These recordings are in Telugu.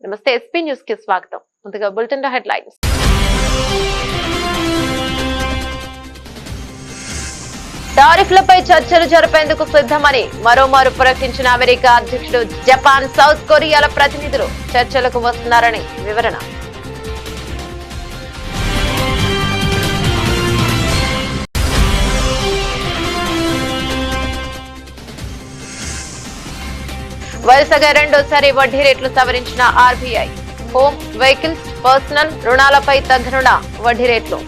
నమస్తే ఎస్పీ న్యూస్ కి స్వాగతం. ముందుగా బులెటిన్ హెడ్లైన్స్. టారిఫ్లపై చర్చలు జరిపేందుకు సిద్ధమని మరోమారు ప్రకటించిన అమెరికా అధ్యక్షుడు. జపాన్, సౌత్ కొరియాల ప్రతినిధులు చర్చలకు వస్తున్నారని వివరణ. వరుసగా రెండోసారి వడ్డీ రేట్లు సవరించిన ఆర్బీఐ. హోమ్, వెహికల్స్, పర్సనల్ రుణాలపై తగ్గనున్న వడ్డీ రేట్లు.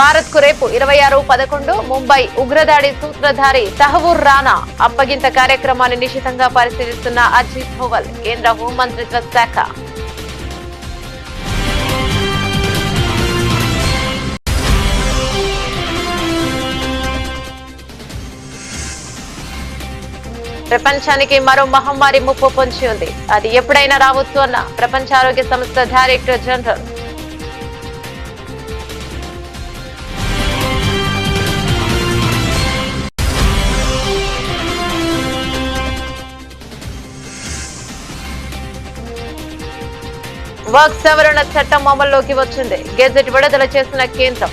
భారత్ కు రేపు 26/11 ముంబై ఉగ్రదాడి సూత్రధారి తహవూర్ రానా అప్పగింత కార్యక్రమాన్ని నిశితంగా పరిశీలిస్తున్న అజిత్ దోవల్. కేంద్ర హోంమంత్రిత్వ శాఖ. ప్రపంచానికి మరో మహమ్మారి ముప్పు పొంచి ఉంది. అది ఎప్పుడైనా రావచ్చు అన్న ప్రపంచ ఆరోగ్య సంస్థ డైరెక్టర్ జనరల్. వర్క్ సవరణ చట్టం అమల్లోకి వచ్చింది. గెజెట్ విడుదల చేసిన కేంద్రం.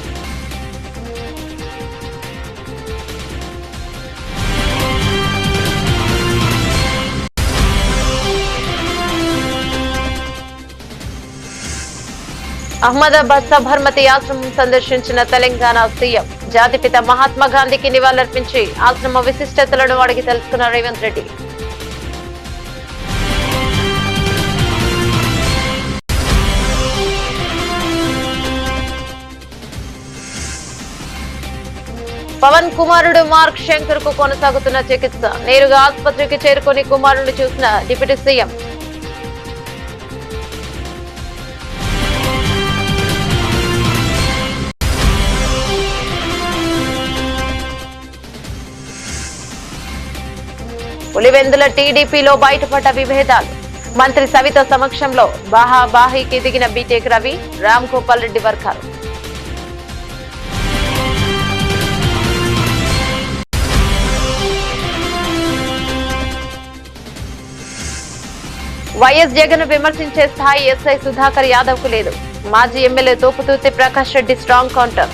అహ్మదాబాద్ సబర్మతి ఆశ్రమం సందర్శించిన తెలంగాణ సీఎం. జాతిపిత మహాత్మా గాంధీకి నివాళులర్పించి ఆశ్రమ విశిష్టతలను అడిగి తెలుసుకున్న రేవంత్ రెడ్డి. పవన్ కుమారుడు మార్క్ శంకర్ కు కొనసాగుతున్న చికిత్స. నేరుగా ఆసుపత్రికి చేరుకుని కుమారుడిని చూసిన డిప్యూటీ సీఎం. పులివెందుల టీడీపీలో బయటపడ్డ విభేదాలు. మంత్రి సవిత సమక్షంలో బాహాబాహీకి దిగిన బీటెక్ రవి, రామ్ గోపాల్ రెడ్డి వర్గాలు. వైఎస్ జగన్ విమర్శించే స్థాయి ఎస్ఐ సుధాకర్ యాదవ్ కు లేదు. మాజీ MLA Topudurthi Prakash Reddy strong counter.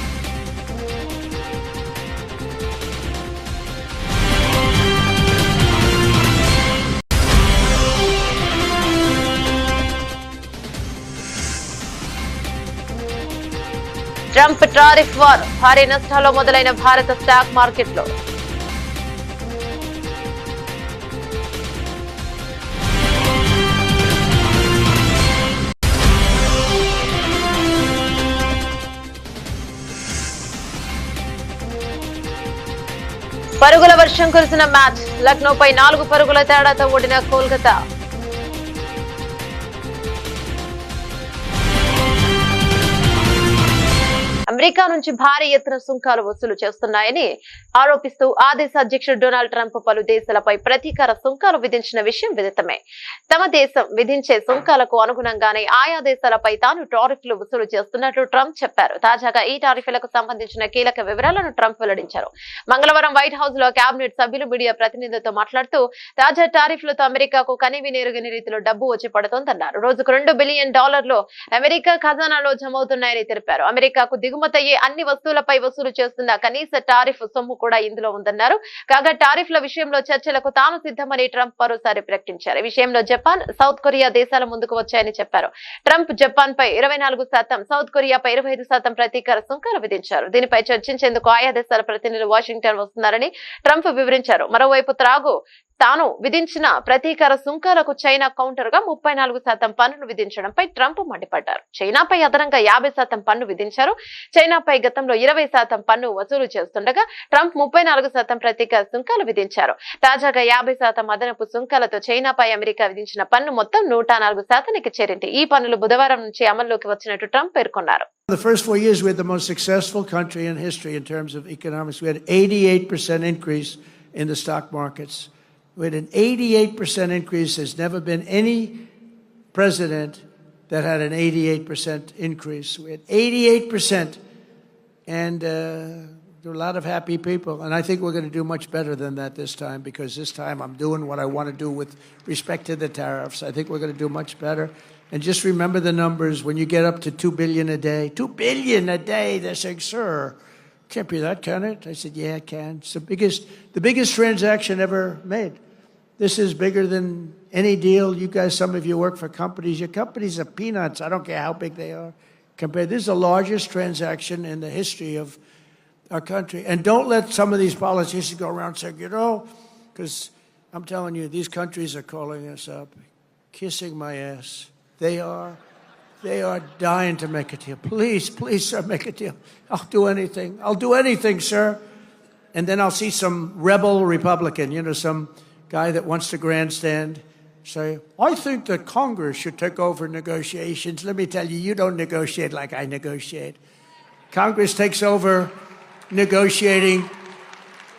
Trump tariff war. భారీ నష్టాల్లో మొదలైన భారత స్టాక్ మార్కెట్లో. పరుగుల వర్షం కురిసిన మ్యాచ్. లక్నోపై 4 పరుగుల తేడాతో ఓడిన కోల్కతా. అమెరికా నుంచి భారీ ఎత్తున సుంకాలు వసూలు చేస్తున్నాయని ఆరోపిస్తూ ఆ దేశ అధ్యక్షుడు డొనాల్డ్ ట్రంప్ పలు దేశాలపై ప్రతీకార సుంకాలు విధించిన విషయం విదితమే. తమ దేశం విధించే సుంకాలకు అనుగుణంగానే ఆయా దేశాలపై తాను టారిఫ్లు వసూలు చేస్తున్నట్లు ట్రంప్ చెప్పారు. తాజాగా ఈ టారిఫ్లకు సంబంధించిన కీలక వివరాలను ట్రంప్ వెల్లడించారు. మంగళవారం వైట్ హౌస్ లో కేబినెట్ సభ్యులు మీడియా ప్రతినిధులతో మాట్లాడుతూ తాజా టారిఫ్లతో అమెరికాకు కనివినేరుగని రీతిలో డబ్బు వచ్చి పడుతోందన్నారు. రోజుకు $2 బిలియన్ అమెరికా ఖజానాలో జమవుతున్నాయని తెలిపారు. అమెరికాకు దిగుమతయ్యే అన్ని వస్తువులపై వసూలు చేస్తున్న కనీస టారిఫ్ సొమ్ము కూడా ఇందులో ఉందన్నారు. కాగా టారిఫ్ల విషయంలో చర్చలకు తాను సిద్ధమని ట్రంప్ మరోసారి ప్రకటించారు. ఈ విషయంలో జపాన్, సౌత్ కొరియా దేశాల ముందుకు వచ్చాయని చెప్పారు. ట్రంప్ జపాన్ పై 24%, సౌత్ కొరియాపై 25% ప్రతీకార సుంకాలు విధించారు. దీనిపై చర్చించేందుకు ఆయా దేశాల ప్రతినిధులు వాషింగ్టన్ వస్తున్నారని ట్రంప్ వివరించారు. మరోవైపు తాను విధించిన ప్రతీకార సుంకాలకు చైనా కౌంటర్ గా 34% పన్నును విధించడంపై ట్రంప్ మండిపడ్డారు. చైనాపై అదనంగా 50% పన్ను విధించారు. చైనాపై గతంలో 20% పన్ను వసూలు చేస్తుండగా ట్రంప్ 34% ప్రతీకార సుంకాలు విధించారు. తాజాగా 50% అదనపు సుంకాలతో చైనాపై అమెరికా విధించిన పన్ను మొత్తం 104%కి చేరింది. ఈ పన్నులు బుధవారం నుంచి అమల్లోకి వచ్చినట్టు ట్రంప్ పేర్కొన్నారు. The first 4 years we had the most successful country in history in terms of economics. We had 88% increase in the stock markets. We had an 88% increase. There's never been any president that had an 88% increase. We had 88% and there are a lot of happy people. And I think we're going to do much better than that this time, because this time I'm doing what I want to do with respect to the tariffs. I think we're going to do much better. And just remember the numbers. When you get up to $2 billion a day, $2 billion a day, they're saying, sir, can't be that, can it? I said, yeah, it can. It's the biggest transaction ever made. This is bigger than any deal. You guys, some of you work for companies. Your companies are peanuts. I don't care how big they are. Compared, this is the largest transaction in the history of our country. And don't let some of these politicians go around saying, because I'm telling you, these countries are calling us up, kissing my ass. They are dying to make a deal. Please, sir, make a deal. I'll do anything. I'll do anything, sir. And then I'll see some rebel Republican, some guy that wants to grandstand, say, I think that Congress should take over negotiations. Let me tell you, you don't negotiate like I negotiate. Congress takes over negotiating.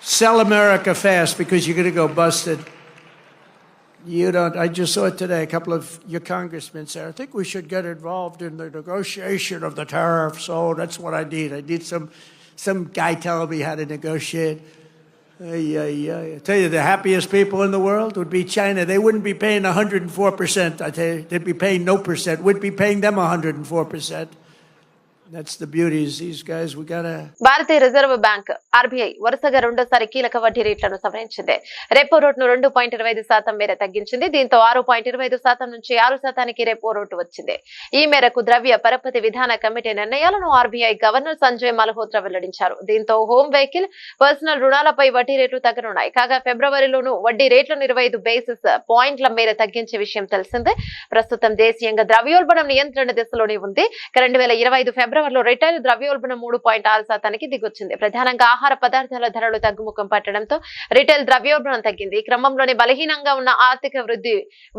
Sell America fast, because you're going to go busted. You don't. I just saw it today. A couple of your congressmen said, I think we should get involved in the negotiation of the tariffs. Oh, that's what I need. I need some guy telling me how to negotiate. I tell you, the happiest people in the world would be China. They wouldn't be paying 104%. I tell you, they'd be paying no percent. We'd be paying them 104%. That's the beauties. These guys, we gotta. Bharatiya reserve bank RBI వరుసగా రెండోసారి కీలక వడ్డీ రేట్లను సవరించింది. రెపో రేటును 2.25% మేర తగ్గించింది. దీంతో 6.25% నుంచి 6% రెపో రేటు వచ్చింది. ఈ మేరకు ద్రవ్య పరపతి విధాన కమిటీ నిర్ణయాలను ఆర్బీఐ గవర్నర్ సంజయ్ మల్హోత్రా వెల్లడించారు. దీంతో హోమ్ వెహికల్, పర్సనల్ రుణాలపై వడ్డీ రేట్లు తగ్గనున్నాయి. కాగా ఫిబ్రవరిలోనూ వడ్డీ రేట్లను 25 బేసిస్ పాయింట్ల మేర తగ్గించే విషయం తెలిసిందే. ప్రస్తుతం దేశీయంగా ద్రవ్యోల్బణం నియంత్రణ దిశలోనే ఉంది. 2025 ఫిబ్రవరిలో రిటైల్ ద్రవ్యోల్బణం 3.6% దిగొచ్చింది. ప్రధానంగా ఆహార పదార్థాల ధరలు తగ్గుముఖం పట్టడంతో రిటైల్ ద్రవ్యోల్బణం తగ్గింది. ఈ క్రమంలోనే బలహీనంగా ఉన్న ఆర్థిక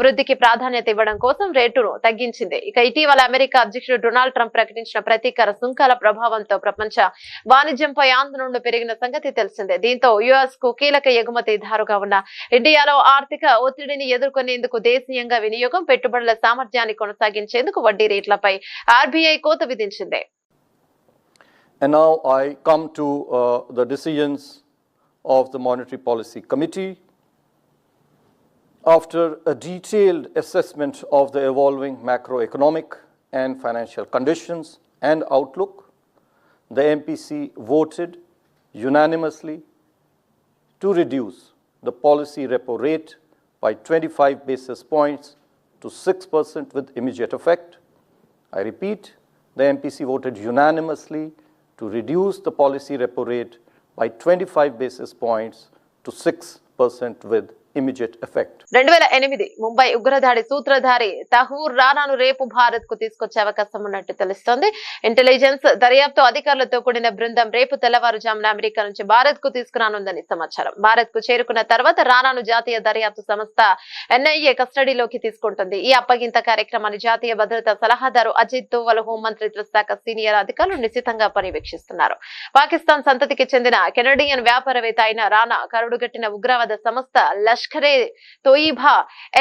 వృద్ధికి ప్రాధాన్యత ఇవ్వడం కోసం రేటును తగ్గించింది. ఇక ఇటీవల అమెరికా అధ్యక్షుడు డొనాల్డ్ ట్రంప్ ప్రకటించిన ప్రతీకార సుంకాల ప్రభావంతో ప్రపంచ వాణిజ్యంపై ఆందోళనలు పెరిగిన సంగతి తెలిసిందే. దీంతో యుఎస్ కు కీలక ఎగుమతిదారుగా ఉన్న ఇండియాలో ఆర్థిక ఒత్తిడిని ఎదుర్కొనేందుకు దేశీయంగా వినియోగం, పెట్టుబడుల సామర్థ్యాన్ని కొనసాగించేందుకు వడ్డీ రేట్లపై ఆర్బీఐ కోత విధించింది. And now I come to the decisions of the Monetary Policy Committee. After a detailed assessment of the evolving macroeconomic and financial conditions and outlook, the MPC voted unanimously to reduce the policy repo rate by 25 basis points to 6% with immediate effect. I repeat, the MPC voted unanimously to reduce the policy repo rate by 25 basis points to 6% with immediate effect. 2008 Mumbai ఉగ్రదాడి సూత్రధారి తహూర్ రానాను రేపు భారత్ కు తీసుకొచ్చే అవకాశం ఉన్నట్టు తెలుస్తోంది. ఇంటెలిజెన్స్ దర్యాప్తు అధికారులతో కూడిన బృందం రేపు తెల్లవారుజామున అమెరికా నుంచి భారత్ కు తీసుకురానుందని సమాచారం. భారత్ కు చేరుకున్న తర్వాత రానాను జాతీయ దర్యాప్తు సంస్థ ఎన్ఐఏ కస్టడీలోకి తీసుకుంటుంది. ఈ అప్పగింత కార్యక్రమాన్ని జాతీయ భద్రతా సలహాదారు అజిత్ దోవల్, హోంమంత్రిత్వ శాఖ సీనియర్ అధికారులు నిశితంగా పర్యవేక్షిస్తున్నారు. పాకిస్తాన్ సంతతికి చెందిన కెనడియన్ వ్యాపారవేత్త అయిన రానా కరుడుగట్టిన ఉగ్రవాద సంస్థ లష్కరే తోయిబా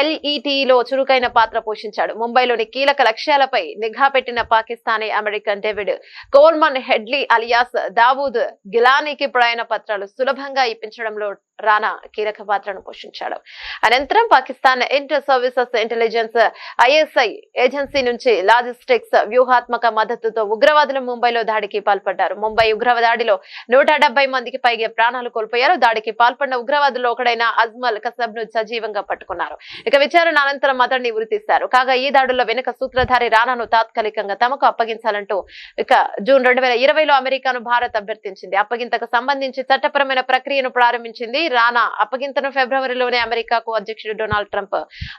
LETలో చురుకైన పాత్ర పోషించాడు. ముంబైలోని కీలక లక్ష్యాలపై నిఘా పెట్టిన Pakistani American David Coleman Headley alias Dawood గిలానీకి ప్రయాణ పత్రాలు సులభంగా ఇప్పించడంలో రానా కీలక పాత్రను పోషించాడు. అనంతరం Pakistan inter services intelligence ISI agency నుంచి లాజిస్టిక్స్ వ్యూహాత్మక మద్దతుతో ఉగ్రవాదులు ముంబైలో దాడికి పాల్పడ్డారు. ముంబై ఉగ్రవాదాడిలో 170 మందికి పైగా ప్రాణాలు కోల్పోయారు. దాడికి పాల్పడిన ఉగ్రవాదుల్లో ఒకడైన అజ్మల్ కసబ్ ను సజీవంగా పట్టుకున్నారు. ఇక విచారణ అనంతరం అతన్ని ఉరితీశారు. కాగా ఈ దాడుల్లో వెనుక సూత్రధారి రానాను తాత్కాలికంగా తమకు అప్పగించాలంటూ ఇక జూన్ 2020లో అమెరికాను భారత్ అభ్యర్థించింది. అప్పగింతకు సంబంధించి చట్టపరమైన ప్రక్రియను ప్రారంభించింది. రానా అప్పగింతను ఫిబ్రవరిలోనే అమెరికాకు అధ్యక్షుడు డొనాల్డ్ ట్రంప్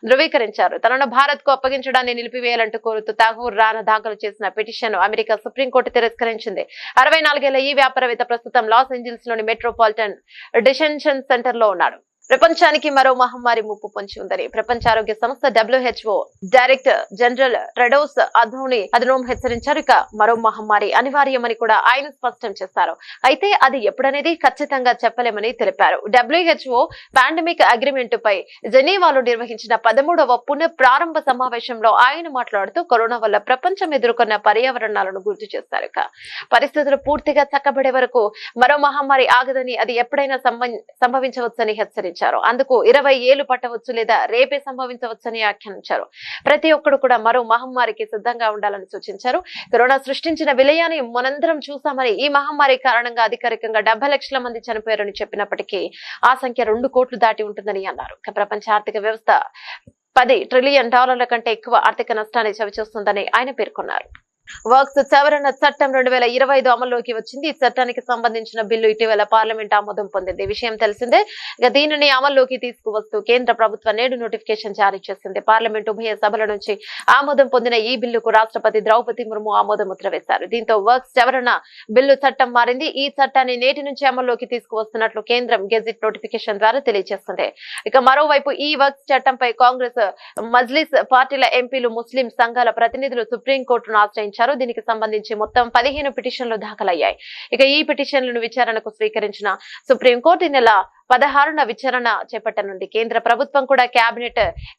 ధృవీకరించారు. తనను భారత్ కు అప్పగించడాన్ని నిలిపివేయాలంటూ కోరుతూ తాహూర్ రానా దాఖలు చేసిన పిటిషన్ అమెరికా సుప్రీంకోర్టు తిరస్కరించింది. 64 ఏళ్ల ఈ వ్యాపారవేత్త ప్రస్తుతం లాస్ ఏంజల్స్ లోని మెట్రోపాలిటన్ డిటెన్షన్ సెంటర్ లో ఉన్నాడు. ప్రపంచానికి మరో మహమ్మారి ముప్పు పొంచి ఉందని ప్రపంచ ఆరోగ్య సంస్థ WHO director general Tedros Adhanom హెచ్చరించారు. ఇక మరో మహమ్మారి అనివార్యమని కూడా ఆయన స్పష్టం చేశారు. అయితే అది ఎప్పుడనేది ఖచ్చితంగా చెప్పలేమని తెలిపారు. WHO పాండమిక్ అగ్రిమెంట్ పై జెనీవాలో నిర్వహించిన 13వ పునః ప్రారంభ సమావేశంలో ఆయన మాట్లాడుతూ కరోనా వల్ల ప్రపంచం ఎదుర్కొన్న పర్యావరణాలను గుర్తు చేశారు. పరిస్థితులు పూర్తిగా చక్కబడే వరకు మరో మహమ్మారి ఆగదని, అది ఎప్పుడైనా సంభవించవచ్చని హెచ్చరించారు. అందుకు 20 ఏళ్లు పట్టవచ్చు లేదా రేపే సంభవించవచ్చని వ్యాఖ్యానించారు. ప్రతి ఒక్కరు కూడా మరో మహమ్మారికి సిద్ధంగా ఉండాలని సూచించారు. కరోనా సృష్టించిన విలయాన్ని మనందరం చూసామని, ఈ మహమ్మారి కారణంగా అధికారికంగా 70 లక్షల మంది చనిపోయారని చెప్పినప్పటికీ ఆ సంఖ్య 2 కోట్లు దాటి ఉంటుందని అన్నారు. ప్రపంచ ఆర్థిక వ్యవస్థ $10 ట్రిలియన్ కంటే ఎక్కువ ఆర్థిక నష్టాన్ని చవిచూస్తుందని ఆయన పేర్కొన్నారు. వర్క్స్ సవరణ చట్టం 2025 అమల్లోకి వచ్చింది. ఈ చట్టానికి సంబంధించిన బిల్లు ఇటీవల పార్లమెంట్ ఆమోదం పొందింది. విషయం తెలిసిందే. దీనిని అమల్లోకి తీసుకువస్తూ కేంద్ర ప్రభుత్వం నేడు నోటిఫికేషన్ జారీ చేసింది. పార్లమెంట్ ఉభయ సభల నుంచి ఆమోదం పొందిన ఈ బిల్లుకు రాష్ట్రపతి ద్రౌపది ముర్ము ఆమోద ముద్ర వేశారు. దీంతో వర్క్స్ సవరణ బిల్లు చట్టం మారింది. ఈ చట్టాన్ని నేటి నుంచి అమల్లోకి తీసుకువస్తున్నట్లు కేంద్రం గెజిట్ నోటిఫికేషన్ ద్వారా తెలియజేస్తుంది. ఇక మరోవైపు ఈ వర్క్స్ చట్టంపై కాంగ్రెస్, మజ్లిస్ పార్టీల ఎంపీలు, ముస్లిం సంఘాల ప్రతినిధులు సుప్రీంకోర్టును ఆశ్రయించారు. దీనికి సంబంధించి మొత్తం 15 పిటిషన్లు దాఖలయ్యాయి. ఇక ఈ పిటిషన్లను విచారణకు స్వీకరించిన సుప్రీంకోర్టు ఈ నెల 16న విచారణ చేపట్టనుంది. కేంద్ర ప్రభుత్వం కూడా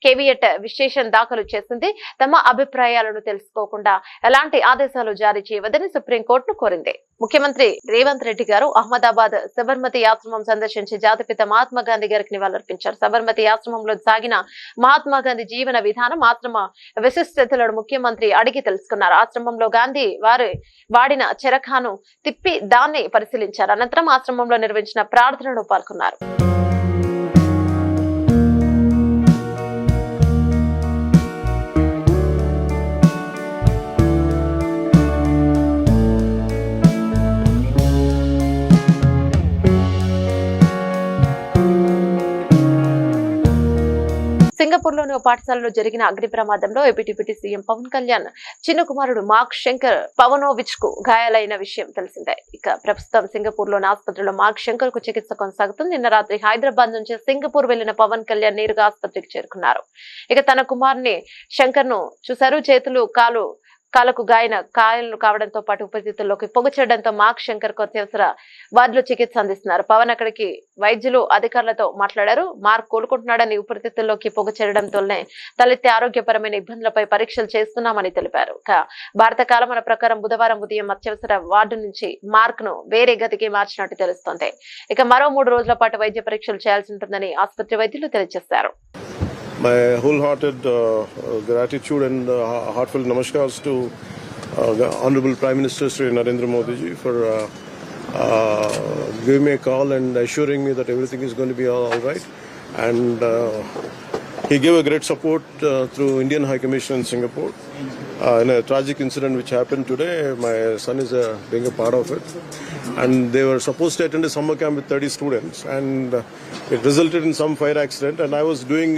కేవియట్ విశ్లేషణ దాఖలు చేసింది. తమ అభిప్రాయాలను తెలుసుకోకుండా ఎలాంటి ఆదేశాలు జారీ చేయవద్దని సుప్రీంకోర్టును కోరింది. ముఖ్యమంత్రి రేవంత్ రెడ్డి గారు అహ్మదాబాద్ సబర్మతి ఆశ్రమం సందర్శించి జాతిపిత మహాత్మా గాంధీ గారికి నివాళులర్పించారు. సబర్మతి ఆశ్రమంలో సాగిన మహాత్మా గాంధీ జీవన విధానం, ఆశ్రమ విశిష్టతలను ముఖ్యమంత్రి అడిగి తెలుసుకున్నారు. ఆశ్రమంలో గాంధీ వాడిన చెరఖాను తిప్పి దాన్ని పరిశీలించారు. అనంతరం ఆశ్రమంలో నిర్వహించిన ప్రార్థనలో పాల్గొన్నారు. సింగపూర్లోని ఓ పాఠశాలలో జరిగిన అగ్ని ప్రమాదంలో AP deputy CM Pawan Kalyan చిన్న కుమారుడు మార్క్ శంకర్ పవనోవిచ్ కు గాయాలైన విషయం తెలిసిందే. ఇక ప్రస్తుతం సింగపూర్లోని ఆసుపత్రిలో మార్క్ శంకర్ కు చికిత్స కొనసాగుతుంది. నిన్న రాత్రి హైదరాబాద్ నుంచి సింగపూర్ వెళ్లిన పవన్ కళ్యాణ్ నేరుగా ఆసుపత్రికి చేరుకున్నారు. ఇక తన కుమారుని శంకర్ ను చూశారు. చేతులు, కాలకు కాయలు కావడంతో పాటు ఊపిరితిత్తుల్లోకి పొగచేయడంతో మార్క్ శంకర్ కు అత్యవసర వార్డులో చికిత్స అందిస్తున్నారు. పవన్ అక్కడికి వైద్యులు, అధికారులతో మాట్లాడారు. మార్క్ కోలుకుంటున్నాడని, ఊపిరితిత్తుల్లోకి పొగచేయడంతోనే తలెత్తే ఆరోగ్యపరమైన ఇబ్బందులపై పరీక్షలు చేస్తున్నామని తెలిపారు. భారత కాలమాన ప్రకారం బుధవారం ఉదయం అత్యవసర వార్డు నుంచి మార్క్ ను వేరే గదికి మార్చినట్టు తెలుస్తోంది. ఇక మరో 3 రోజుల పాటు వైద్య పరీక్షలు చేయాల్సి ఉంటుందని ఆసుపత్రి వైద్యులు తెలియజేశారు. My wholehearted gratitude and heartfelt namaskars to Honorable Prime Minister Sri Narendra Modi ji for giving me a call and assuring me that everything is going to be all right. And he gave a great support through Indian High Commission in Singapore. In a tragic incident which happened today, my son is being a part of it. And they were supposed to attend a summer camp with 30 students, and it resulted in some fire accident. And I was doing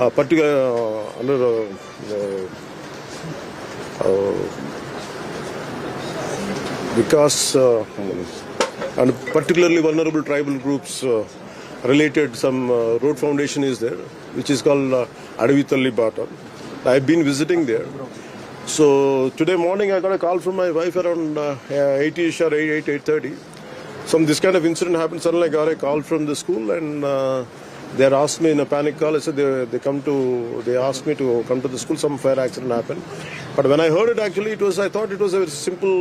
a particular because and particularly vulnerable tribal groups related. Some road foundation is there, which is called Adavitalli Bata. I've been visiting there. So today morning I got a call from my wife around 8ish or 8:30. This kind of incident happened. Suddenly I got a call from the school, and they asked me in a panic call. I said they asked me to come to the school. Some fire accident happened. But when I heard it, actually I thought it was a very simple,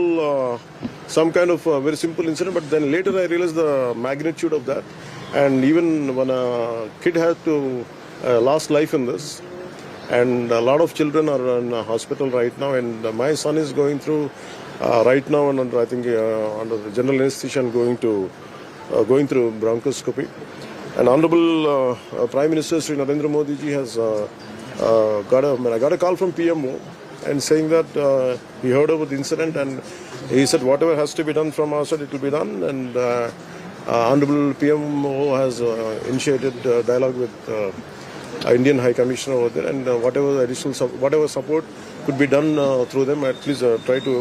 some kind of very simple incident. But then later I realized the magnitude of that. And even when a kid had to last life in this, and a lot of children are in a hospital right now, and my son is going through right now, and I think under the general anesthesia and going through bronchoscopy. And Honorable Prime Minister Sri Narendra Modi ji has I got a call from PMO and saying that he heard about the incident, and he said whatever has to be done from our side, it will be done. And Honorable PMO has initiated dialogue with Indian High Commissioner over there, and whatever additional whatever support could be done through them, at least try to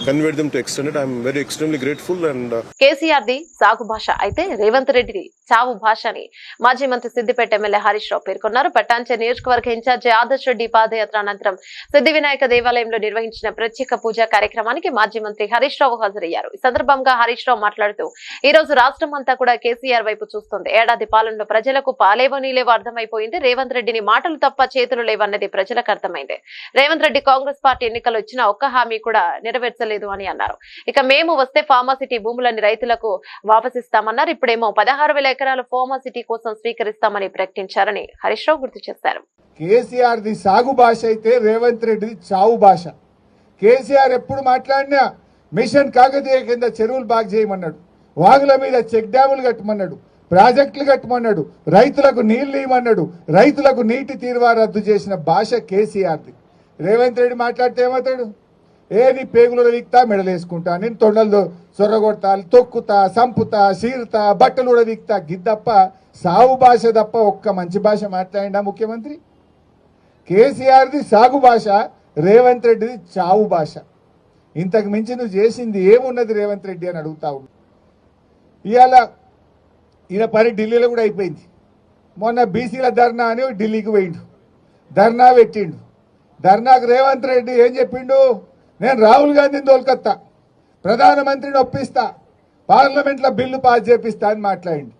conveyed them to extend it. I'm very extremely grateful and KCR the సాగు భాష అయితే రేవంత్ రెడ్డి చావు భాష అని మాజీ మంత్రి సిద్దిపేట ఎమ్మెల్యే హరీష్ రావు పేర్కొన్నారు. పట్టాంచె నియోజకవర్గ ఇన్ఛార్జి ఆదర్శ్ రెడ్డి పాదయాత్ర అనంతరం సిద్ధి వినాయక దేవాలయంలో నిర్వహించిన ప్రత్యేక పూజా కార్యక్రమానికి మాజీ మంత్రి హరీష్ రావు హాజరయ్యారు. ఈ సందర్భంగా హరీష్ రావు మాట్లాడుతూ ఈ రోజు రాష్ట్రం అంతా కూడా కేసీఆర్ వైపు చూస్తుంది. ఏడాది పాలనలో ప్రజలకు పాలేవో నీలేవో అర్థమైపోయింది. రేవంత్ రెడ్డిని మాటలు తప్ప చేతులు లేవన్నది ప్రజలకు అర్థమైంది. రేవంత్ రెడ్డి కాంగ్రెస్ పార్టీ ఎన్నికలు ఇచ్చిన ఒక్క హామీ కూడా నెరవేర్చలేదు అని అన్నారు. ఇక మేము వస్తే ఫార్మాసిటీ భూములని రైతులకు వాపసిస్తామన్నారు. ఇప్పుడేమో 16,000 ఎకరాలు ఫార్మాసిటీ కోసం స్వీకరిస్తామని ప్రకటించారని హరీష్ రావు గుర్తు చేశారు. కేసీఆర్ ది సాగు భాష అయితే రేవంత్ రెడ్డిది చావు భాష. కేసీఆర్ ఎప్పుడు మాట్లాడినా మిషన్ కాకతీయ కింద చెరువులు బాగు చేయమన్నాడు, వాగుల మీద చెక్ డ్యాములు కట్టమన్నాడు, ప్రాజెక్టులు కట్టమన్నాడు, రైతులకు నీళ్లు ఇవ్వమన్నాడు, రైతులకు నీటి తీరువా రద్దు చేసిన భాష కేసీఆర్ది. రేవంత్ రెడ్డి మాట్లాడితే ఏమవుతాడు? ఏది పేగులు వీక్తా మెడలేసుకుంటా, నేను తొండలు సొర్రగొడతా, తొక్కుతా, సంపుతా, సీరుతా, బట్టలు కూడా వీక్తా, గిద్దప్ప సాగు భాష తప్ప ఒక్క మంచి భాష మాట్లాడిండా ముఖ్యమంత్రి? కేసీఆర్ది సాగు భాష, రేవంత్ రెడ్డిది చావు భాష. ఇంతకు మించి నువ్వు చేసింది ఏమున్నది రేవంత్ రెడ్డి అని అడుగుతా ఉన్నా. ఇవాళ ఈయన పని ఢిల్లీలో కూడా అయిపోయింది. మొన్న బీసీల ధర్నా అని ఢిల్లీకి పోయిండు, ధర్నా పెట్టిండు. ధర్నాకు రేవంత్ రెడ్డి ఏం చెప్పిండు? నేను రాహుల్ గాంధీని తోలుకొత్తా, ప్రధానమంత్రిని ఒప్పిస్తా, పార్లమెంట్లో బిల్లు పాస్ చేపిస్తా అని మాట్లాడిండు.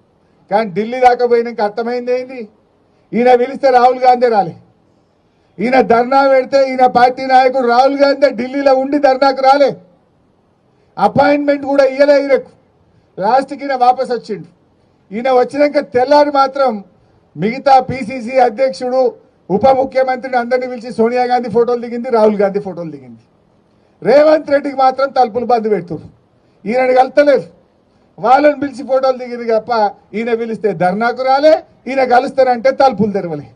కానీ ఢిల్లీ దాకా పోయినాక అర్థమైంది ఏంది? ఈయన పిలిస్తే రాహుల్ గాంధీ రాలే. ఈయన ధర్నా పెడితే ఈయన పార్టీ నాయకుడు రాహుల్ గాంధీ ఢిల్లీలో ఉండి ధర్నాకు రాలే, అపాయింట్మెంట్ కూడా ఇయ్యలే ఈయనకు. లాస్ట్కి ఈయన వాపస్ వచ్చిండు. ఈయన వచ్చినాక తెల్లారి మాత్రం మిగతా పిసిసి అధ్యక్షుడు, ఉప ముఖ్యమంత్రిని అందరినీ పిలిచి సోనియా గాంధీ ఫోటోలు దిగింది, రాహుల్ గాంధీ ఫోటోలు దిగింది. రేవంత్ రెడ్డికి మాత్రం తలుపులు బంద్ పెడుతున్నారు. ఈయనని కలుస్తలేరు, వాళ్ళని పిలిచి ఫోటోలు దిగిరు తప్ప ఈయన పిలిస్తే ధర్నాకు రాలే, ఈయన కలుస్తారంటే తలుపులు తెరవలే.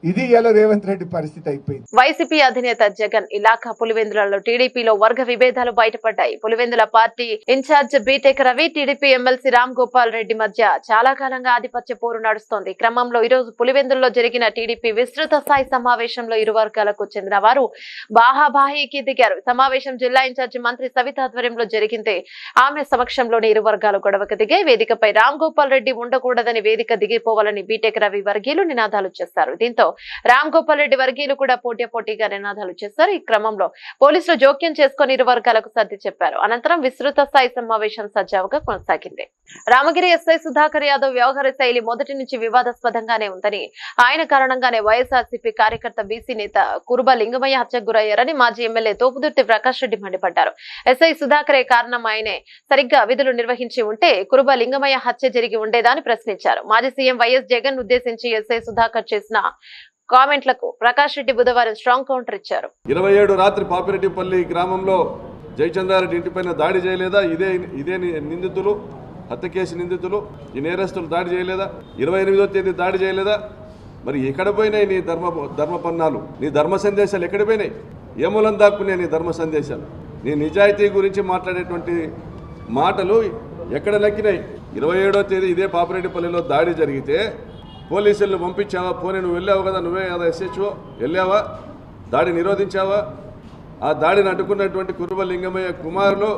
ఇది ఇలా రేవంత్ రెడ్డి పరిస్థితి అయిపోయింది. వైసీపీ అధినేత జగన్ ఇలాఖా పులివెందులలో టీడీపీలో వర్గ విభేదాలు బయటపడ్డాయి. Pulivendula party in charge BTech Ravi, TDP MLC Ram Gopal Reddy మధ్య చాలా కాలంగా ఆధిపత్య పోరు నడుస్తోంది. క్రమంలో ఈ రోజు పులివెందుల్లో జరిగిన టీడీపీ విస్తృత స్థాయి సమావేశంలో ఇరు వర్గాలకు చెందిన వారు బాహాబాహీకి దిగారు. సమావేశం జిల్లా ఇన్ఛార్జి మంత్రి సవిత ఆధ్వర్యంలో జరిగింది. ఆమె సమక్షంలోనే ఇరు వర్గాలు గొడవకు దిగాయి. వేదికపై రామ్ గోపాల్ రెడ్డి ఉండకూడదని, వేదిక దిగిపోవాలని బీటెక్ రవి వర్గీయులు నినాదాలు చేశారు. దీంతో రామ్ గోపాల్ రెడ్డి వర్గీయులు కూడా పోటీగా నినాదాలు చేశారు. ఈ క్రమంలో పోలీసులు జోక్యం చేసుకుని ఇరు వర్గాలకు సర్ది చెప్పారు. అనంతరం విస్తృత స్థాయి సమావేశం సజావుగా కొనసాగింది. రామగిరి ఎస్ఐ సుధాకర్ యాదవ్ వ్యవహార శైలి మొదటి నుంచి వివాదాస్పదంగానే ఉందని, ఆయన కారణంగానే వైఎస్ఆర్సీపీ కార్యకర్త బీసీ నేత కురుబ లింగమయ్య హత్యకు గురయ్యారని మాజీ ఎమ్మెల్యే తోపుదుర్తి ప్రకాష్ రెడ్డి మండిపడ్డారు. ఎస్ఐ సుధాకరే కారణం, ఆయనే సరిగ్గా విధులు నిర్వహించి ఉంటే కురుబ లింగమయ్య హత్య జరిగి ఉండేదని ప్రశ్నించారు. మాజీ సీఎం వైఎస్ జగన్ ఉద్దేశించి ఎస్ఐ సుధాకర్ చేసిన కామెంట్లకు ప్రకాష్ రెడ్డి బుధవారం స్ట్రాంగ్ కౌంటర్ ఇచ్చారు. 27 రాత్రి పాపిరెడ్డిపల్లి గ్రామంలో జయచంద్రారెడ్డి ఇంటిపైన దాడి చేయలేదా? ఇదే నిందితులు, హత్య కేసు నిందితులు, ఈ నేరస్తులు దాడి చేయలేదా? 28వ తేదీ దాడి చేయలేదా? మరి ఎక్కడ పోయినాయి నీ ధర్మపన్నాలు, నీ ధర్మ సందేశాలు ఎక్కడ పోయినాయి? ఏ మూలం దాక్కున్నాయి నీ ధర్మ సందేశాలు? నీ నిజాయితీ గురించి మాట్లాడేటువంటి మాటలు ఎక్కడ నక్కినాయి? 27వ తేదీ ఇదే పాపిరెడ్డిపల్లిలో దాడి జరిగితే పోలీసులను పంపించావా? పోనీ నువ్వు వెళ్ళావు కదా, నువ్వే కదా ఎస్హెచ్ఓ, వెళ్ళావా? దాడి నిరోధించావా? ఆ దాడిని అడ్డుకున్నటువంటి కురుబ లింగమయ్య కుమారులు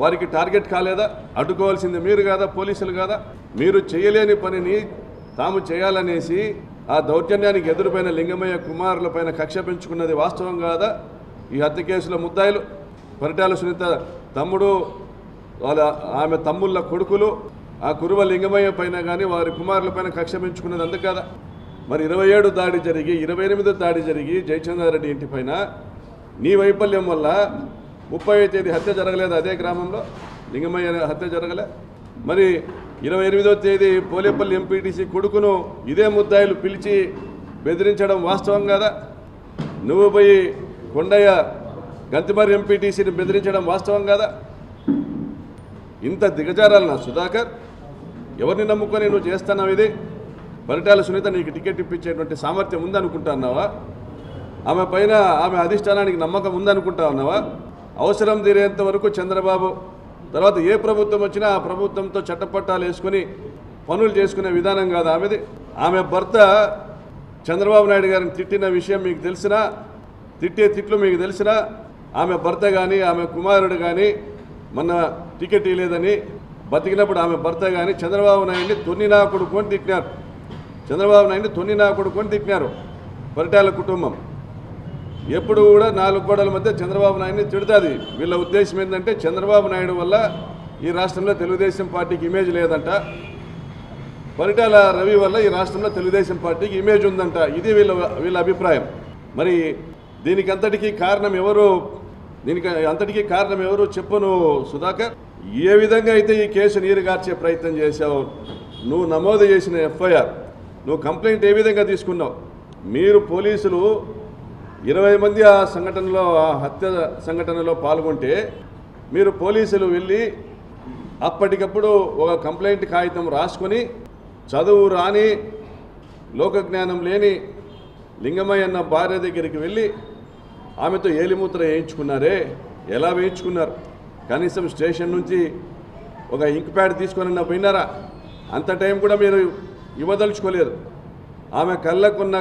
వారికి టార్గెట్ కాలేదా? అడ్డుకోవాల్సింది మీరు కాదా? పోలీసులు కాదా? మీరు చేయలేని పనిని తాము చేయాలనేసి ఆ దౌర్జన్యానికి ఎదురుపైన లింగమయ్య కుమారుల పైన కక్ష పెంచుకున్నది వాస్తవం కాదా? ఈ హత్య కేసుల ముద్దాయిలు పరిటాల సునీత తమ్ముడు, ఆమె తమ్ముళ్ళ కొడుకులు ఆ కురువ లింగమయ్య పైన కానీ వారి కుమారుల పైన కక్ష పెంచుకున్నది అందుకు కదా? మరి 27 దాడి జరిగి 28 దాడి జరిగి జయచంద్రారెడ్డి ఇంటి పైన నీ వైఫల్యం వల్ల 30వ తేదీ హత్య జరగలేదు అదే గ్రామంలో, లింగమయ్య హత్య జరగలే. మరి 28వ తేదీ పోలేపల్లి ఎంపీటీసీ కొడుకును ఇదే ముద్దాయిలు పిలిచి బెదిరించడం వాస్తవం కదా? నువ్వు పోయి కొండయ్య గంతిమర్రి ఎంపీటీసీని బెదిరించడం వాస్తవం కదా? ఇంత దిగజారాలన్నా సుధాకర్? ఎవరిని నమ్ముకొని నువ్వు చేస్తున్నావు ఇది? పరిటాల సునీత నీకు టికెట్ ఇప్పించేటువంటి సామర్థ్యం ఉందనుకుంటున్నావా? ఆమె పైన ఆమె అధిష్టానానికి నమ్మకం ఉందనుకుంటా ఉన్నావా? అవసరం తీరేంత వరకు చంద్రబాబు తర్వాత ఏ ప్రభుత్వం వచ్చినా ఆ ప్రభుత్వంతో చట్టపట్టాలు వేసుకొని పనులు చేసుకునే విధానం కాదు ఆమెది. ఆమె భర్త చంద్రబాబు నాయుడు గారిని తిట్టిన విషయం మీకు తెలిసినా, తిట్టే తిట్లు మీకు తెలిసినా, ఆమె భర్త కానీ ఆమె కుమారుడు కానీ మొన్న టికెట్ ఇవ్వలేదని బతికినప్పుడు ఆమె భర్త కానీ చంద్రబాబు నాయుడిని తొన్నినా కొడుకు అని తిట్టినారు. చంద్రబాబు నాయుడిని తొన్నినా కొడుకు అని తిట్టినారు పరిటాల కుటుంబం. ఎప్పుడు కూడా 4 గోడల మధ్య చంద్రబాబు నాయుడిని తిడుతుంది. వీళ్ళ ఉద్దేశం ఏంటంటే చంద్రబాబు నాయుడు వల్ల ఈ రాష్ట్రంలో తెలుగుదేశం పార్టీకి ఇమేజ్ లేదంట, పరిటాల రవి వల్ల ఈ రాష్ట్రంలో తెలుగుదేశం పార్టీకి ఇమేజ్ ఉందంట. ఇది వీళ్ళ అభిప్రాయం. మరి దీనికి అంతటికీ కారణం ఎవరు చెప్పను సుధాకర్. ఏ విధంగా అయితే ఈ కేసు నీరుగార్చే ప్రయత్నం చేశావు, నువ్వు నమోదు చేసిన ఎఫ్ఐఆర్, నువ్వు కంప్లైంట్ ఏ విధంగా తీసుకున్నావు? మీరు పోలీసులు 20 మంది ఆ హత్య సంఘటనలో పాల్గొంటే మీరు పోలీసులు వెళ్ళి అప్పటికప్పుడు ఒక కంప్లైంట్ కాగితం రాసుకొని చదువు రాని లోకజ్ఞానం లేని లింగమయ్య అన్న భార్య దగ్గరికి వెళ్ళి ఆమెతో ఏలిమూత్ర వేయించుకున్నారే. ఎలా వేయించుకున్నారు? కనీసం స్టేషన్ నుంచి ఒక ఇంక్ ప్యాడ్ తీసుకొని పోయినారా? అంత టైం కూడా మీరు ఇవ్వదలుచుకోలేదు. ఆమె కళ్ళకున్న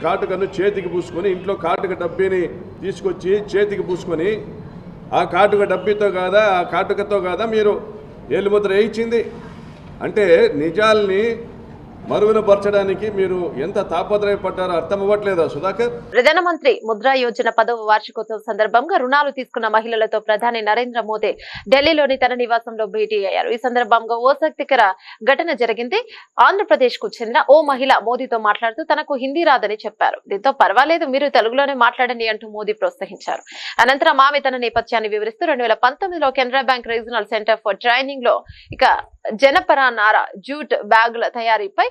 కాటుకను చేతికి పూసుకొని ఇంట్లో కాటుక డబ్బీని తీసుకొచ్చి చేతికి పూసుకొని ఆ కాటుక డబ్బీతో కాదా ఆ కాటుకతో కాదా మీరు ఏలుముద్ర వేయించింది? అంటే నిజాల్ని మరుగున పరచడానికి మీరు ఎంత తాపత్రయపడ్డారో అర్థం అవ్వట్లేదా సుధాకర్? ప్రధానమంత్రి ముద్రా యోజన 10వ వార్షికోత్సవం సందర్భంగా రుణాలు తీసుకున్న మహిళలతో ప్రధాని నరేంద్ర మోదీ ఢిల్లీలోని తన నివాసంలో భేటీ అయ్యారు. ఈ సందర్భంగా ఓ ఆసక్తికర ఘటన జరిగింది. ఆంధ్రప్రదేశ్ కు చెందిన ఓ మహిళ మోదీతో మాట్లాడుతూ తనకు హిందీ రాదని చెప్పారు. దీంతో పర్వాలేదు, మీరు తెలుగులోనే మాట్లాడండి అంటూ మోదీ ప్రోత్సహించారు. అనంతరం ఆమె తన నేపథ్యాన్ని వివరిస్తూ 2019లో Canara bank regional centre for training లో జనపరా నార జూట్ బ్యాగుల తయారీపై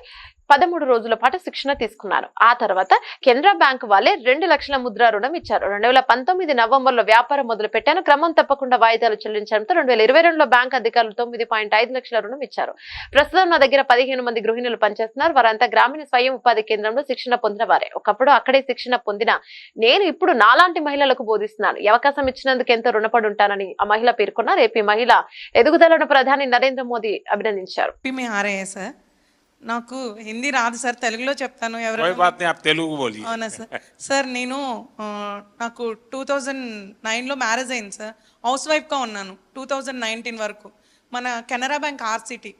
13 రోజుల పాటు శిక్షణ తీసుకున్నాను. ఆ తర్వాత కెనరా బ్యాంక్ వాళ్ళే 2 లక్షల ముద్రా రుణం ఇచ్చారు. 2019 నవంబర్లో వ్యాపారం మొదలు పెట్టాను. క్రమం తప్పకుండా వాయిదాలు చెల్లించడంతో 2022లో బ్యాంక్ అధికారులు 9.5 లక్షల రుణం ఇచ్చారు. ప్రస్తుతం నా దగ్గర 15 మంది గృహిణులు పనిచేస్తున్నారు. వారంతా గ్రామీణ స్వయం ఉపాధి కేంద్రంలో శిక్షణ పొందిన వారే. ఒకప్పుడు అక్కడే శిక్షణ పొందిన నేను ఇప్పుడు నాలాంటి మహిళలకు బోధిస్తున్నాను. ఈ అవకాశం ఇచ్చినందుకు ఎంతో రుణపడి ఉంటానని ఆ మహిళ పేర్కొన్నారు. ఏపీ మహిళ ఎదుగుదలను ప్రధాని నరేంద్ర మోదీ అభినందించారు. నాకు హిందీ రాదు సార్, తెలుగులో చెప్తాను. అవునా సార్. సార్ నేను నాకు 2009లో మ్యారేజ్ అయింది సార్. హౌస్ వైఫ్గా ఉన్నాను 2019 వరకు. మన Canara bank RSETI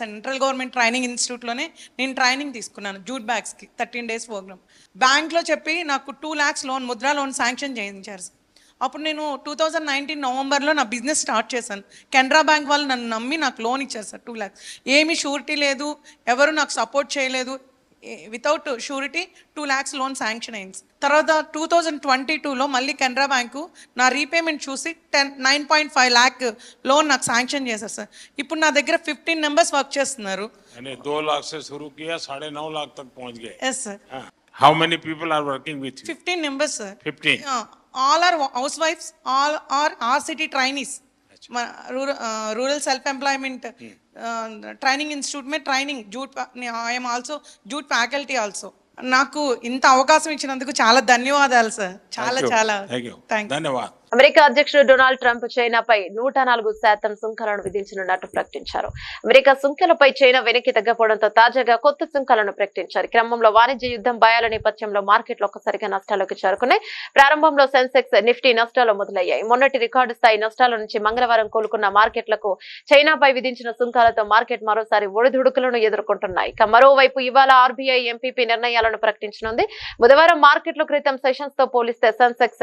central government training ఇన్స్టిట్యూట్లోనే నేను ట్రైనింగ్ తీసుకున్నాను జూట్ బ్యాగ్స్కి 13 days ప్రోగ్రామ్. బ్యాంక్లో చెప్పి నాకు 2 lakhs loan Mudra loan sanction చేయించారు సార్. అప్పుడు నేను 2019 నవంబర్లో నా బిజినెస్ స్టార్ట్ చేశాను. కెనరా బ్యాంక్ వాళ్ళు నన్ను నమ్మి నాకు లోన్ ఇచ్చారు సార్ 2 lakhs. ఏమీ షూరిటీ లేదు, ఎవరు నాకు సపోర్ట్ చేయలేదు. Without surety 2 lakhs loan sanction అయింది. తర్వాత 2022లో మళ్ళీ కెనరా బ్యాంకు నా రీపేమెంట్ చూసి 9.5 lakh లోన్ నాకు శాంక్షన్ చేశారు సార్. ఇప్పుడు నా దగ్గర 15 members వర్క్ చేస్తున్నారు. 2 लाख से शुरू किया 9.5 लाख तक पहुंच गए. Yes sir. How many people are working with you? 15 members sir. 15. All are housewives, all are RCT trainees. Rural self-employment training institute में training jute. I am also jute faculty also. నాకు ఇంత అవకాశం ఇచ్చినందుకు చాలా ధన్యవాదాలు సార్. చాలా ధన్యవాదాలు. అమెరికా అధ్యక్షుడు డొనాల్డ్ ట్రంప్ చైనాపై 104% సుంకాలను విధించనున్నట్టు ప్రకటించారు. అమెరికా సుంకాలపై చైనా వెనక్కి తగ్గపోవడంతో తాజాగా కొత్త సుంకాలను ప్రకటించారు. క్రమంలో వాణిజ్య యుద్ధం భయాల నేపథ్యంలో మార్కెట్లు ఒక్కసారిగా నష్టాల్లోకి చేరుకున్నాయి. ప్రారంభంలో సెన్సెక్స్ నిఫ్టీ నష్టాలు మొదలయ్యాయి. మొన్నటి రికార్డు స్థాయి నష్టాల నుంచి మంగళవారం కోలుకున్న మార్కెట్లకు చైనాపై విధించిన సుంకాలతో మార్కెట్ మరోసారి ఒడిదుడుకులను ఎదుర్కొంటున్నాయి. ఇక మరోవైపు ఇవాళ ఆర్బీఐ ఎంపీపీ నిర్ణయాలను ప్రకటించనుంది. బుధవారం మార్కెట్లు క్రితం సెషన్స్ తో పోలిస్తే సెన్సెక్స్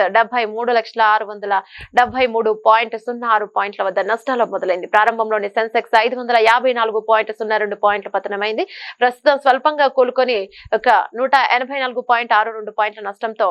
73,673.06 పాయింట్ల వద్ద నష్టాలు మొదలైంది. ప్రారంభంలోని సెన్సెక్స్ 554.02 పాయింట్ల పతనమైంది. ప్రస్తుతం స్వల్పంగా కోలుకొని 184.62 పాయింట్ల నష్టంతో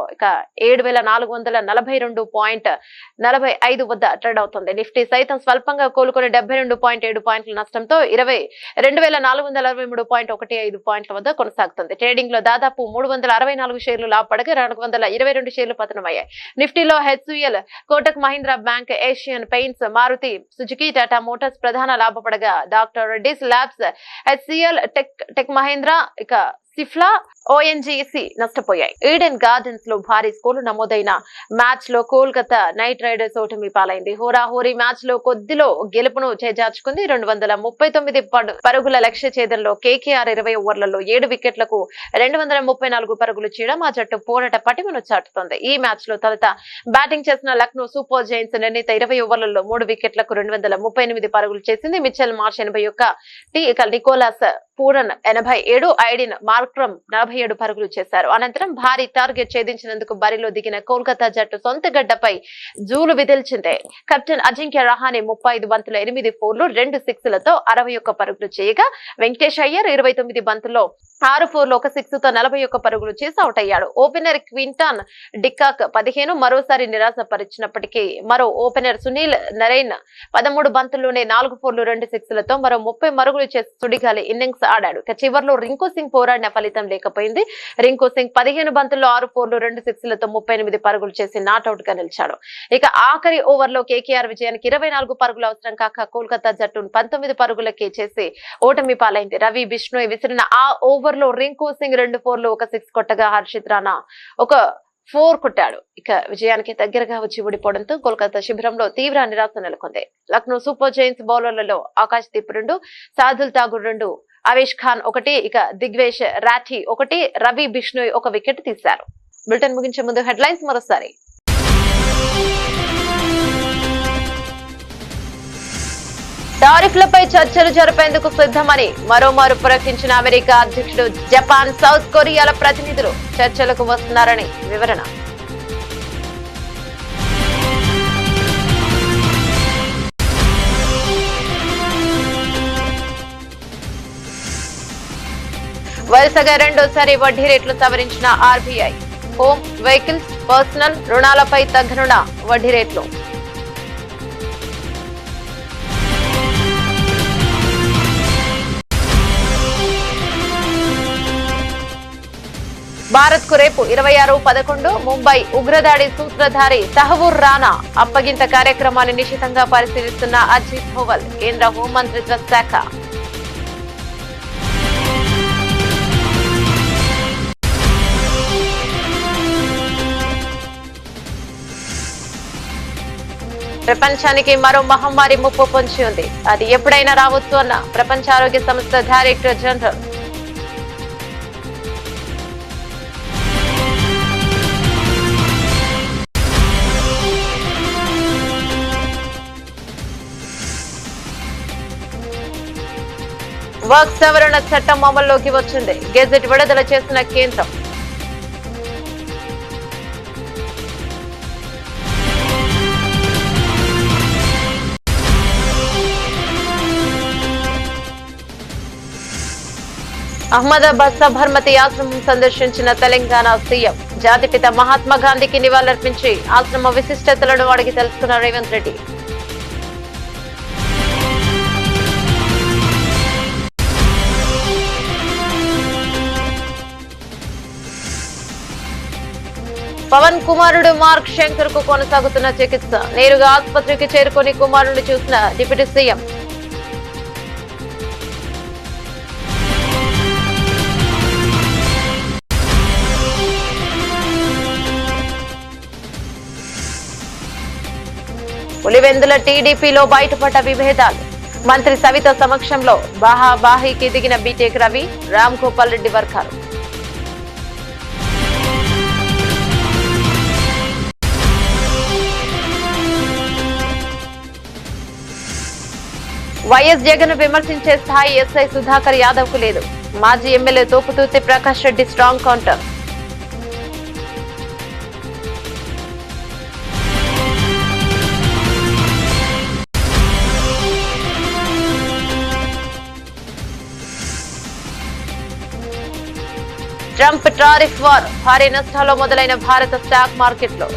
7,442.45 వద్ద ట్రేడ్ అవుతుంది. నిఫ్టీ సైతం స్వల్పంగా కోలుకొని 72.7 పాయింట్ల నష్టంతో 22,463.15 పాయింట్ల వద్ద కొనసాగుతుంది. ట్రేడింగ్ లో దాదాపు 364 షేర్లు లాభపడగా 422 షేర్లు పతనమయ్యాయి. నిఫ్టీలో HCL, Kotak Mahindra Bank, Asian Paints, Maruti Suzuki, Tata Motors ప్రధాన లాభపడగా doctor Reddy's Labs, HCL, Tech Mahindra, Cipla ONGC నష్టపోయాయి. ఈడెన్ గార్డెన్స్ లో భారీ స్కోర్లు నమోదైన మ్యాచ్ లో కోల్కతా నైట్ రైడర్స్ ఓటమి పాలైంది. హోరాహోరీ మ్యాచ్ లో కొద్దిలో గెలుపును చేజార్చుకుంది. 239 పరుగుల లక్ష్య ఛేదంలో కేకేఆర్ 20 ఓవర్లలో 7 వికెట్లకు 234 పరుగులు చేయడం ఆ జట్టు పోరాట పటిమను చాటుతోంది. ఈ మ్యాచ్ లో తొలుత బ్యాటింగ్ చేసిన లక్నో సూపర్ జైంట్స్ నిర్ణీత 20 ఓవర్లలో 3 వికెట్లకు 238 పరుగులు చేసింది. Mitchell Marsh 81, Nicholas Pooran 87, Aiden Markram 47 పరుగులు చేశారు. అనంతరం భారీ టార్గెట్ ఛేదించినందుకు బరిలో దిగిన కోల్కతా జట్టు సొంత గడ్డపై జూలు విదిల్చిందే. కెప్టెన్ అజింక్య రహానే 35 బంతుల 8 ఫోర్లు 2 సిక్స్లతో 61 పరుగులు చేయగా వెంకటేష్ అయ్యర్ 29 బంతుల్లో 6 ఫోర్లు 1 సిక్స్ తో 41 పరుగులు చేసి అవుట్ అయ్యాడు. ఓపెనర్ క్వింటాన్ డికాక్ 15 మరోసారి నిరాశపరిచినప్పటికీ మరో ఓపెనర్ సునీల్ నరైన్ 13 బంతుల్లోనే 4 ఫోర్లు 2 సిక్స్లతో మరో 30 మరుగులు చేసి సుడిగాలి ఇన్నింగ్స్ ఆడాడు. ఇక చివర్లో రింకు సింగ్ పోరాడిన ఫలితం లేకపోయింది. రింకు సింగ్ 15 బంతుల్లో 6 ఫోర్లు 2 సిక్స్లతో 38 పరుగులు చేసి నాట్అవుట్ గా నిలిచాడు. ఇక ఆఖరి ఓవర్లో కేకేఆర్ విజయానికి 24 పరుగులు అవసరం కాక కోల్కతా జట్టును 19 పరుగులకే చేసి ఓటమి పాలైంది. రవి బిష్ణోయ్ విసిరిన ఆ ఓవర్లో రింకు సింగ్ 2 ఫోర్లు 1 సిక్స్ కొట్టగా హర్షిత్ రాణా 1 4 కొట్టాడు. ఇక విజయానికి దగ్గరగా వచ్చి ఓడిపోవడంతో కోల్కతా శిబిరంలో తీవ్ర నిరాశ నెలకొంది. లక్నో సూపర్ జైంట్స్ బౌలర్లలో ఆకాశ్ దీప్ 2, సాదుల్ ఠాగూర్ 2, అవేష్ ఖాన్ 1, ఇక దిగ్వేష్ రాఠీ 1, రవి బిష్ణోయ్ 1 వికెట్ తీశారు. బులెటిన్ ముగించే ముందు హెడ్లైన్స్ మరోసారి. టారిఫ్లపై చర్చలు జరిపేందుకు సిద్ధమని మరోమారు ప్రకటించిన అమెరికా అధ్యక్షుడు. జపాన్, సౌత్ కొరియాల ప్రతినిధులు చర్చలకు వస్తున్నారని వివరణ. వరుసగా రెండోసారి వడ్డీ రేట్లు సవరించిన ఆర్బీఐ. హోమ్, వెహికల్స్, పర్సనల్ రుణాలపై తగ్గనున్న వడ్డీ రేట్లు. భారత్ కు రేపు 26/11 ముంబై ఉగ్రదాడి సూత్రధారి తహవూర్ రానా అప్పగింత కార్యక్రమాన్ని నిశితంగా పరిశీలిస్తున్న అజిత్ దోవల్. కేంద్ర హోంమంత్రిత్వ శాఖ. ప్రపంచానికి మరో మహమ్మారి ముప్పు పొంచి ఉంది. అది ఎప్పుడైనా రావచ్చు అన్న ప్రపంచ ఆరోగ్య సంస్థ డైరెక్టర్ జనరల్. వర్క్ సవరణ చట్టం అమల్లోకి వచ్చింది. గెజెట్ విడుదల చేసిన కేంద్రం. అహ్మదాబాద్ సబర్మతి ఆశ్రమం సందర్శించిన తెలంగాణ సీఎం. జాతిపిత మహాత్మా గాంధీకి నివాళులర్పించి ఆశ్రమ విశిష్టతలను అడిగి తెలుసుకున్న రేవంత్ రెడ్డి. పవన్ కుమారుడు మార్క్ శంకర్ కు కొనసాగుతున్న చికిత్స. నేరుగా ఆసుపత్రికి చేరుకుని కుమారుడిని చూసిన డిప్యూటీ సీఎం. పులివెందుల టీడీపీలో బయటపడ్డ విభేదాలు. మంత్రి సవిత సమక్షంలో బాహాబాహీకి దిగిన బీటెక్ రవి, రామ్ గోపాల్ రెడ్డి వర్గాలు. వైఎస్ జగన్ విమర్శించే స్థాయి ఎస్ఐ సుధాకర్ యాదవ్ కు లేదు. మాజీ MLA Topudurthi Prakash Reddy strong counter. Trump tariff war. భారీ నష్టాల్లో మొదలైన భారత స్టాక్ మార్కెట్లో.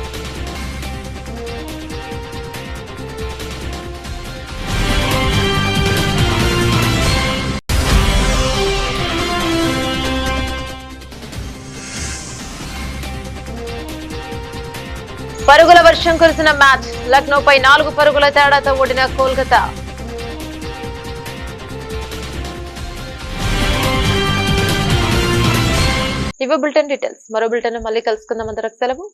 పరుగుల వర్షం కురిసిన మ్యాచ్. లక్నోపై 4 పరుగుల తేడాతో ఓడిన కోల్కతా. ఇవి బులెటిన్ డీటెయిల్స్. మరో బులెటిన్ మళ్ళీ కలుసుకుందాం. అందరికి సెలవు.